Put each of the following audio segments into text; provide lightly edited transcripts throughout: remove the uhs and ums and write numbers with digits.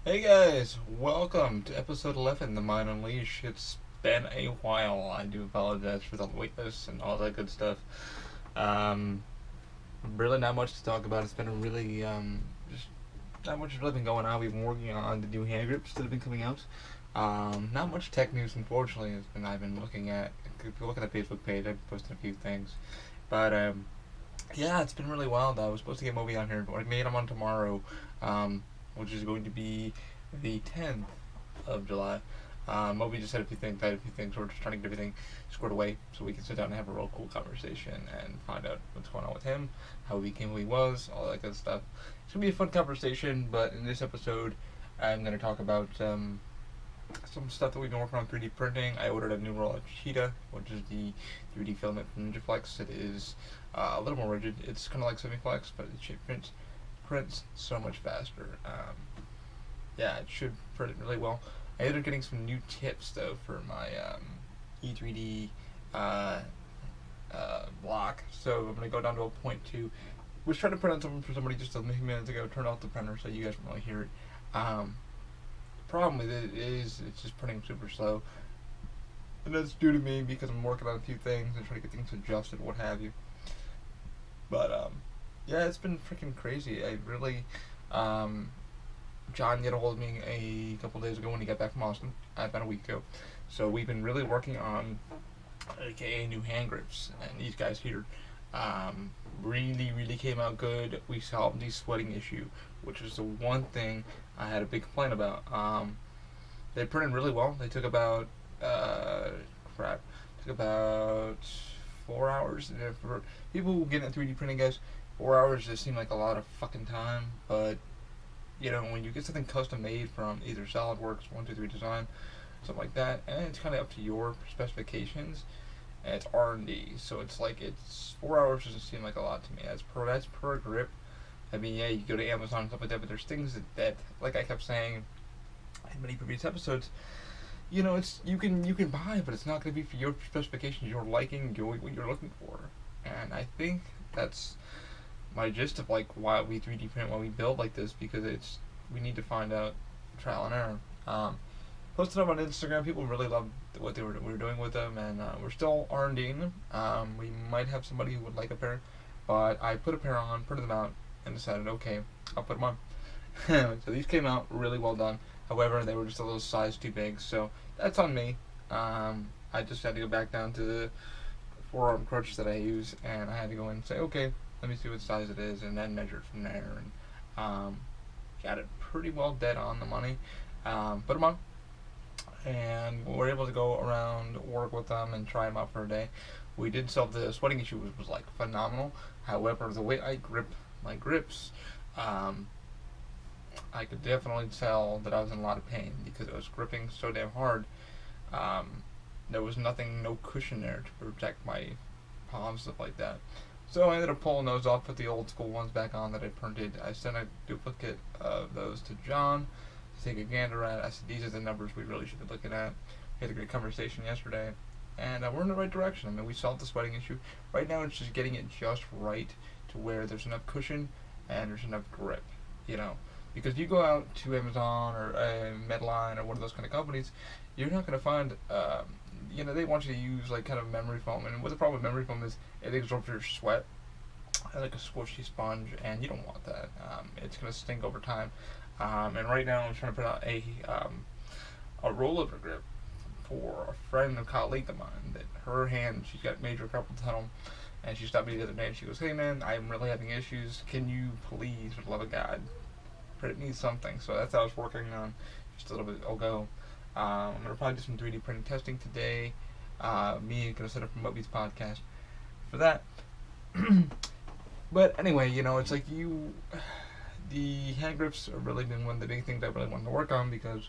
Hey guys, welcome to episode 11, The Mind Unleashed. It's been a while. I do apologize for the lateness and all that good stuff. Um, really not much to talk about. It's been a really, just not much has really been going on. We've been working on the new hand grips that have been coming out. Not much tech news, unfortunately. I've been looking at, if you look at the Facebook page, I've posted a few things. But, yeah, it's been really wild. I was supposed to get Moby on here, but I made him on tomorrow, which is going to be the 10th of July. Moby just had a few things, I had a few things. We're just trying to get everything squared away so we can sit down and have a real cool conversation and find out what's going on with him, how he became who he was, all that good stuff. It's going to be a fun conversation, but in this episode, I'm going to talk about some stuff that we've been working on 3D printing. I ordered a new roll of Cheetah, which is the 3D filament from NinjaFlex. It is a little more rigid. It's kind of like SemiFlex, but it prints so much faster. Yeah, it should print it really well. I ended up getting some new tips though for my E3D block, so I'm gonna go down to a point two. Was trying to print on something for somebody just a few minutes ago. Turned off the printer so you guys can really hear it. The problem with it is it's just printing super slow, and that's due to me because I'm working on a few things and trying to get things adjusted, what have you. But yeah, it's been freaking crazy. I really John got a hold of me a couple days ago when he got back from Austin, about a week ago. So we've been really working on, aka new hand grips, and these guys here really came out good. We solved the sweating issue, which is the one thing I had a big complaint about. They printed really well. They took about crap, took about 4 hours. And for people who get into 3D printing, guys, 4 hours just seem like a lot of fucking time, but you know, when you get something custom made from either SolidWorks, 123 Design, something like that, and it's kind of up to your specifications, and it's R&D, so it's like, it's 4 hours doesn't seem like a lot to me. That's per grip. I mean, yeah, you go to Amazon and stuff like that, but there's things that like I kept saying in many previous episodes, you know, it's you can buy, but it's not going to be for your specifications, your liking, what you're looking for, and I think that's my gist of like why we 3D print, why we build like this, because it's we need to find out trial and error. Posted them on Instagram. People really loved what we were doing with them, and we're still R&Ding them. We might have somebody who would like a pair, but I put a pair on, printed them out, and decided, okay, I'll put them on. So these came out really well done. However, they were just a little size too big, so that's on me. I just had to go back down to the forearm crutch that I use, and I had to go in and say, okay, let me see what size it is, and then measure it from there, and got it pretty well dead on the money. Put them on, and we were able to go around, work with them, and try them out for a day. We did solve the sweating issue, was like phenomenal. However, the way I grip my grips, I could definitely tell that I was in a lot of pain because it was gripping so damn hard. Um, there was nothing, no cushion there to protect my palms, stuff like that. So I ended up pulling those off, put the old school ones back on that I printed. I sent a duplicate of those to John to take a gander at. I said, these are the numbers we really should be looking at. We had a great conversation yesterday, and we're in the right direction. I mean, we solved the sweating issue. Right now, it's just getting it just right to where there's enough cushion and there's enough grip, you know. Because you go out to Amazon or Medline or one of those kind of companies, you're not going to find, you know, they want you to use like kind of memory foam. And what the problem with memory foam is, it absorbs your sweat like a squishy sponge, and you don't want that. It's going to stink over time. And right now, I'm trying to put out a rollover grip for a friend or colleague of mine that her hand, she's got major carpal tunnel, and she stopped me the other day and she goes, hey man, I'm really having issues. Can you please, for the love of God, print me something? So that's how I was working on just a little bit ago. I'm going to probably do some 3D printing testing today. Me going to set up a Moby's podcast for that. But anyway, you know, it's like the hand grips have really been one of the big things I really wanted to work on because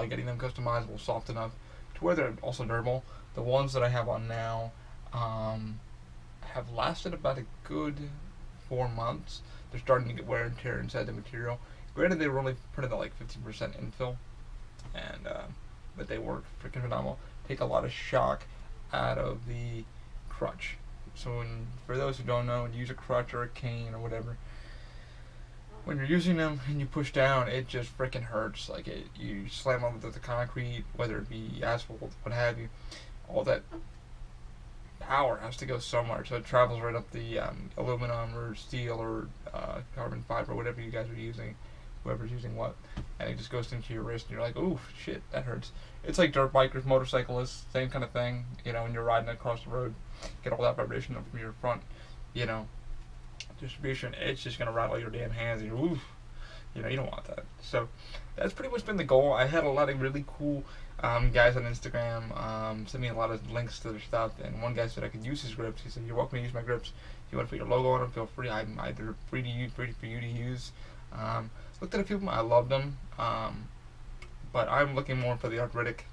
getting them customizable, soft enough to where they're also durable. The ones that I have on now have lasted about a good 4 months. They're starting to get wear and tear inside the material. Granted, they were only printed at like 15% infill, and but they work freaking phenomenal. Take a lot of shock out of the crutch. So for those who don't know, use a crutch or a cane or whatever. when you're using them and you push down, it just freaking hurts. Like you slam onto the concrete, whether it be asphalt, what have you. All that power has to go somewhere, so it travels right up the aluminum or steel or carbon fiber, whatever you guys are using, whoever's using what, and it just goes into your wrist, and you're like, ooh, shit, that hurts. It's like dirt bikers, motorcyclists, same kind of thing. You know, when you're riding across the road, get all that vibration up from your front, you know, distribution. It's just gonna rattle your damn hands, and you're, oof. You know, you don't want that. So that's pretty much been the goal. I had a lot of really cool guys on Instagram send me a lot of links to their stuff, and one guy said I could use his grips. He said, "You're welcome to use my grips. If you want to put your logo on them, feel free. I'm either free to use, free for you to use." Looked at a few of them. I loved them, but I'm looking more for the arthritic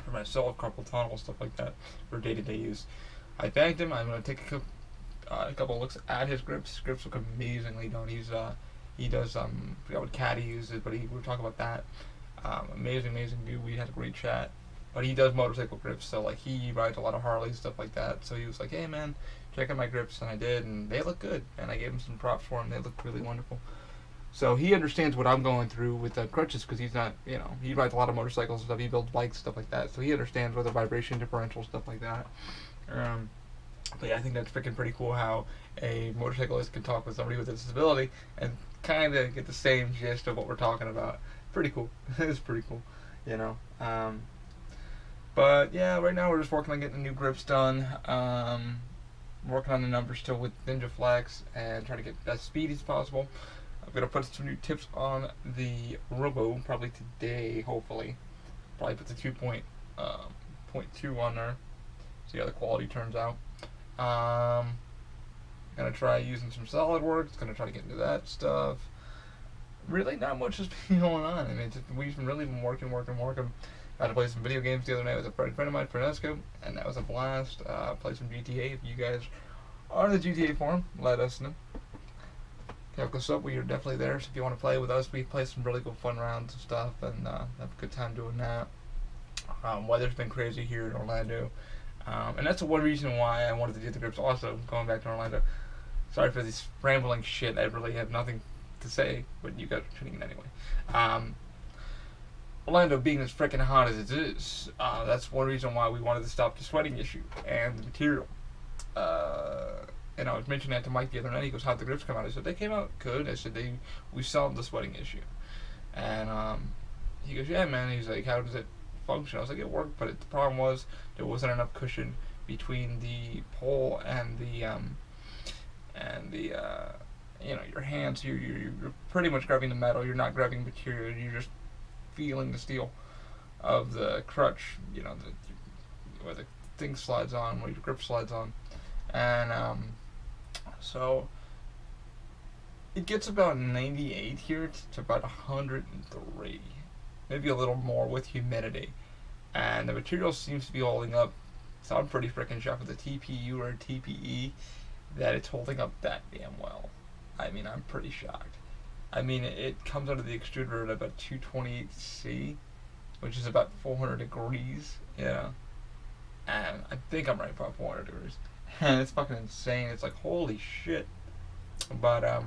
for myself, carpal tunnel, stuff like that, for day-to-day use. I thanked him. I'm going to take a couple of looks at his grips. His grips look amazingly done. He does, I forgot what cat he uses, but we were talking about that. Amazing dude. We had a great chat. But he does motorcycle grips, so like he rides a lot of Harleys, stuff like that. So he was like, "Hey man, check out my grips," and I did, and they look good. And I gave him some props for them. They look really wonderful. So he understands what I'm going through with the crutches, because he's not, you know, he rides a lot of motorcycles and stuff. He builds bikes, stuff like that. So he understands with the vibration differential, stuff like that. But yeah, I think that's freaking pretty cool how a motorcyclist can talk with somebody with a disability and kind of get the same gist of what we're talking about. Pretty cool. It's pretty cool, you know. But yeah, right now we're just working on getting the new grips done. Working on the numbers still with Ninja Flex and trying to get as speedy as possible. I'm gonna put some new tips on the Robo probably today, hopefully. Probably put the 2.2 on there. See how the quality turns out. Gonna try using some SolidWorks. Gonna try to get into that stuff. Really, not much has been going on. I mean, we've really been working. Got to play some video games the other night with a friend of mine, Franesco, and that was a blast. Play some GTA. If you guys are in the GTA forum, let us know. Hook us up. We are definitely there. So if you want to play with us, we play some really good fun rounds and stuff, and have a good time doing that. Weather's been crazy here in Orlando. And that's one reason why I wanted to do the grips also, going back to Orlando. Sorry for this rambling shit. I really have nothing to say, but you guys are tuning in anyway. Orlando being as freaking hot as it is, that's one reason why we wanted to stop the sweating issue and the material. And I was mentioning that to Mike the other night. He goes, "How'd the grips come out?" I said, "They came out good." I said, we solved the sweating issue. And he goes, "Yeah, man." He's like, "How does it function?" I was like, "It worked, but the problem was there wasn't enough cushion between the pole and the you know, your hands. You're pretty much grabbing the metal. You're not grabbing material. You're just feeling the steel of the crutch. You know, where the thing slides on, where your grip slides on, and so it gets about 98 here to about 103, maybe a little more with humidity, and the material seems to be holding up. So I'm pretty freaking shocked with the TPU or TPE that it's holding up that damn well. I mean, I'm pretty shocked. I mean, it comes out of the extruder at about 228C, which is about 400 degrees, you know. And I think I'm right about 400 degrees. And it's fucking insane. It's like, holy shit. But,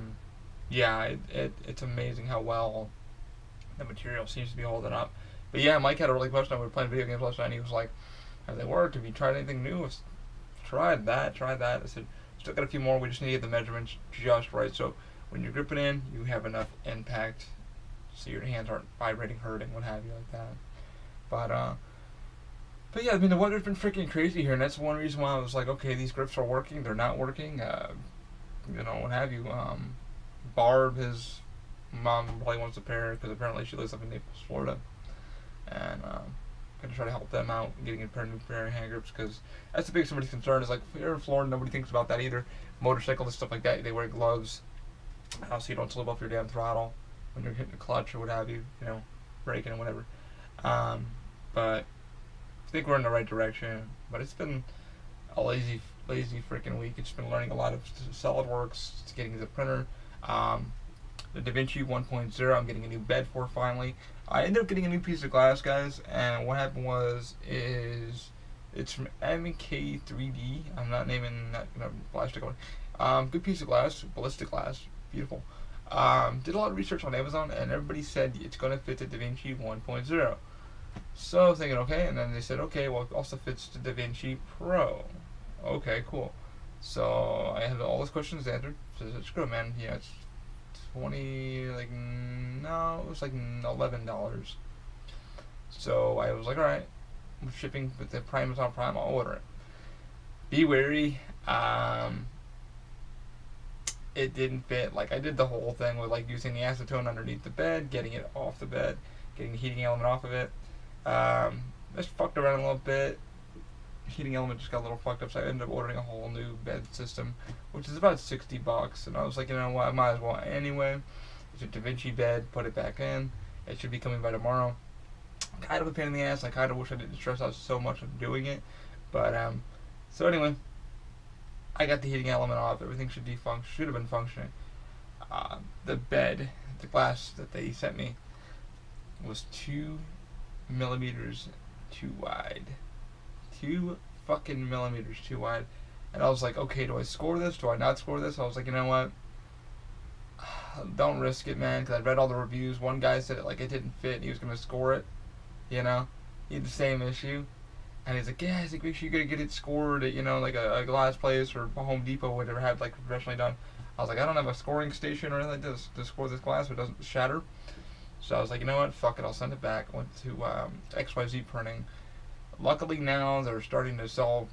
yeah, it's amazing how well the material seems to be holding up. But yeah, Mike had a really question. We were playing video games last night, and he was like, "Have they worked? Have you tried anything new?" I tried that. I said, "Still got a few more. We just need to get the measurements just right. So when you're gripping in, you have enough impact so your hands aren't vibrating, hurting, what have you, like that." But yeah, I mean, the weather's been freaking crazy here, and that's one reason why I was like, okay, these grips are working. They're not working. You know, what have you. Barb, his mom, probably wants a pair because apparently she lives up in Naples, Florida. And going to try to help them out getting a new pair of hand grips, because that's the biggest somebody's concern is, like, here in Florida, nobody thinks about that either. Motorcyclists, stuff like that, they wear gloves so you don't slip off your damn throttle when you're hitting the clutch or what have you, you know, braking and whatever. But I think we're in the right direction. But it's been a lazy freaking week. It's been learning a lot of SolidWorks, it's getting the printer. The DaVinci 1.0, I'm getting a new bed for finally. I ended up getting a new piece of glass, guys, and what happened was, it's from MK3D. I'm not naming that plastic one. Good piece of glass, ballistic glass, beautiful. Did a lot of research on Amazon, and everybody said it's going to fit the DaVinci 1.0. So I was thinking, okay, and then they said, okay, well, it also fits the DaVinci Pro. Okay, cool. So I had all those questions answered. So it's good, man. Yeah, it's 20, like, no, it was like $11. So I was like, alright, I'm shipping with the Amazon Prime, I'll order it. Be wary, it didn't fit. Like, I did the whole thing with, like, using the acetone underneath the bed, getting it off the bed, getting the heating element off of it. Just fucked around a little bit. Heating element just got a little fucked up, so I ended up ordering a whole new bed system, which is about $60. And I was like, you know what, I might as well anyway. It's a DaVinci bed, put it back in. It should be coming by tomorrow. Kind of a pain in the ass. I kind of wish I didn't stress out so much of doing it, but so anyway, I got the heating element off. Everything should have been functioning. The bed, the glass that they sent me, was 2 millimeters too wide. 2 fucking millimeters too wide. And I was like, okay, do I score this? Do I not score this? I was like, you know what? Don't risk it, man, because I read all the reviews. One guy said it didn't fit, and he was going to score it. You know? He had the same issue. And he's like, yeah, make sure you gotta get it scored at, like a glass place or a Home Depot, whatever, have professionally done. I was like, I don't have a scoring station or anything like this to score this glass so it doesn't shatter. So I was like, you know what, fuck it, I'll send it back. I went to XYZ Printing. Luckily now they're starting to sell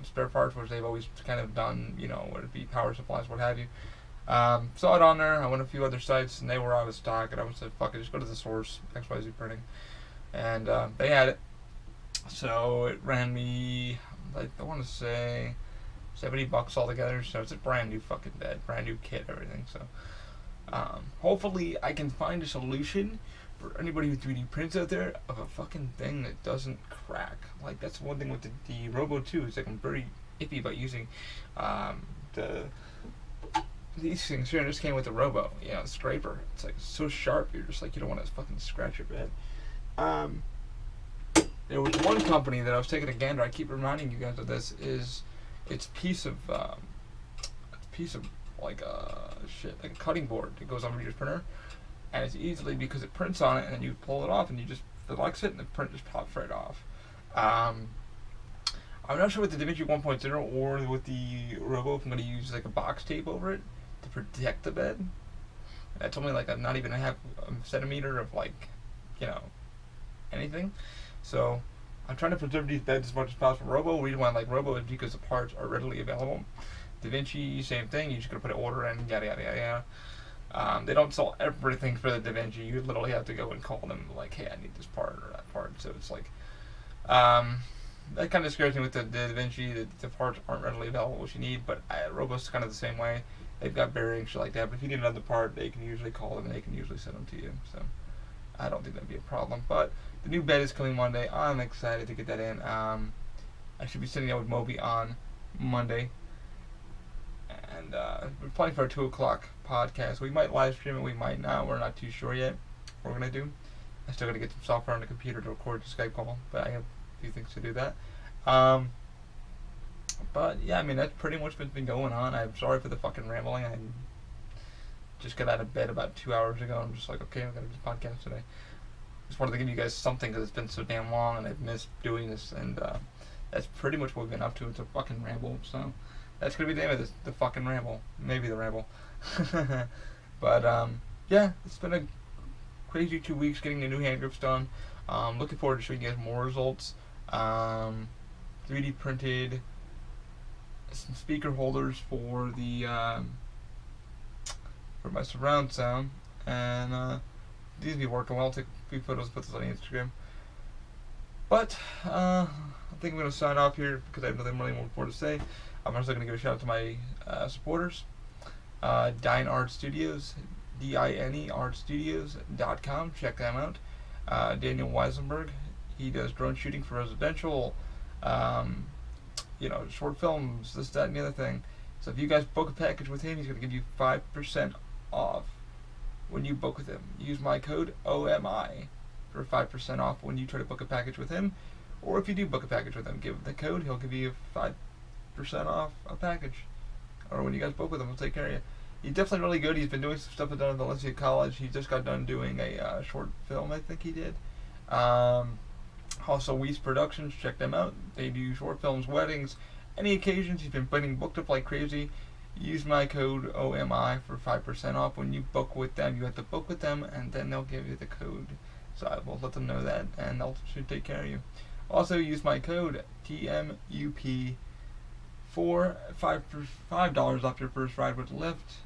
spare parts, which they've always kind of done, whether it be power supplies, what have you. Saw it on there. I went to a few other sites and they were out of stock, and I said, fuck it, just go to the source, XYZ Printing. And they had it. So it ran me, I want to say, $70 altogether. So it's a brand new fucking bed, brand new kit, everything. So hopefully I can find a solution for anybody who 3D prints out there of a fucking thing that doesn't crack. Like, that's one thing with the Robo 2. It's like, I'm very iffy about using these things here. And this came with the Robo, the scraper. It's like so sharp. You're just like, you don't want to fucking scratch your bed. There was one company that I was taking a gander. I keep reminding you guys of this. It's a piece of like a cutting board. It goes on your printer, and it's easily, because it prints on it, and then you pull it off, and you just flex it, and the print just pops right off. I'm not sure with the DaVinci 1.0 or with the Robo if I'm going to use like a box tape over it to protect the bed. And that's only like not even a half centimeter of anything. So I'm trying to preserve these beds as much as possible. Robo, reason why I like Robo is because the parts are readily available. DaVinci, same thing. You just gotta put an order in, yada yada yada. They don't sell everything for the DaVinci. You literally have to go and call them like, hey, I need this part or that part. So it's like, that kind of scares me with the DaVinci. The parts aren't readily available, which you need. But Robo's kind of the same way. They've got bearings, shit like that. But if you need another part, they can usually call them and they can usually send them to you. So I don't think that'd be a problem. But the new bed is coming Monday. I'm excited to get that in. I should be sitting down with Moby on Monday. And we're planning for a 2 o'clock podcast. We might live stream it, we might not. We're not too sure yet what we're going to do. I still got to get some software on the computer to record the Skype call, but I have a few things to do that. But yeah, I mean, that's pretty much what's been going on. I'm sorry for the fucking rambling. I just got out of bed about 2 hours ago. I'm just like, okay, I'm going to do this podcast today. Just wanted to give you guys something because it's been so damn long and I've missed doing this, and that's pretty much what we've been up to. It's a fucking ramble, so that's going to be the name of this, the fucking ramble. Maybe the ramble. But yeah, it's been a crazy 2 weeks getting the new hand grips done. Looking forward to showing you guys more results. 3D printed some speaker holders for the for my surround sound, and these will be working well. I'll take a few photos, put this on Instagram. But I think I'm going to sign off here because I have nothing really more to say. I'm also going to give a shout out to my supporters. Dine Art Studios, dineartstudios.com. Check them out. Daniel Wieselberg, he does drone shooting for residential, short films, this, that, and the other thing. So if you guys book a package with him, he's going to give you 5% off when you book with him. Use my code OMI for 5% off when you try to book a package with him. Or if you do book a package with him, give him the code, he'll give you 5% off a package. Or when you guys book with him, he'll take care of you. He's definitely really good. He's been doing some stuff down at Valencia College. He just got done doing a short film, I think he did. Also, Weiss Productions, check them out. They do short films, weddings, any occasions. He's been getting booked up like crazy. Use my code OMI for 5% off. When you book with them, you have to book with them, and then they'll give you the code. So I will let them know that, and they'll should take care of you. Also, use my code TMUP for $5 off your first ride with Lyft.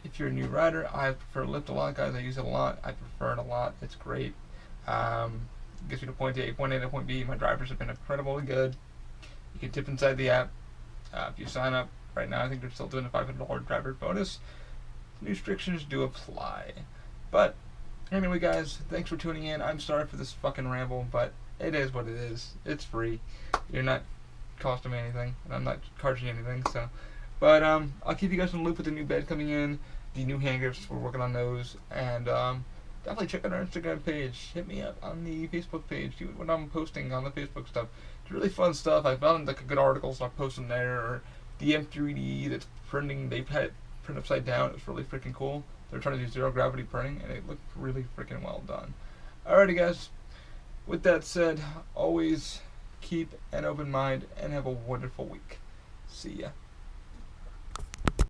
If you're a new rider, I prefer Lyft a lot, guys. I use it a lot. I prefer it a lot. It's great. Gets you to point A, point A to point B. My drivers have been incredibly good. You can tip inside the app. If you sign up right now, I think they're still doing a $500 driver bonus. New restrictions do apply. But anyway, guys, thanks for tuning in. I'm sorry for this fucking ramble, but it is what it is. It's free. You're not costing me anything, and I'm not charging you anything. So, but I'll keep you guys in the loop with the new bed coming in, the new handgrips. We're working on those, and definitely check out our Instagram page. Hit me up on the Facebook page. See what I'm posting on the Facebook stuff. It's really fun stuff. I found like a good article, so I'll post them there. Or the M3D that's printing. They've had it print upside down. It's really freaking cool. They're trying to do zero gravity printing, and it looked really freaking well done. Alrighty, guys. With that said, always keep an open mind and have a wonderful week. See ya.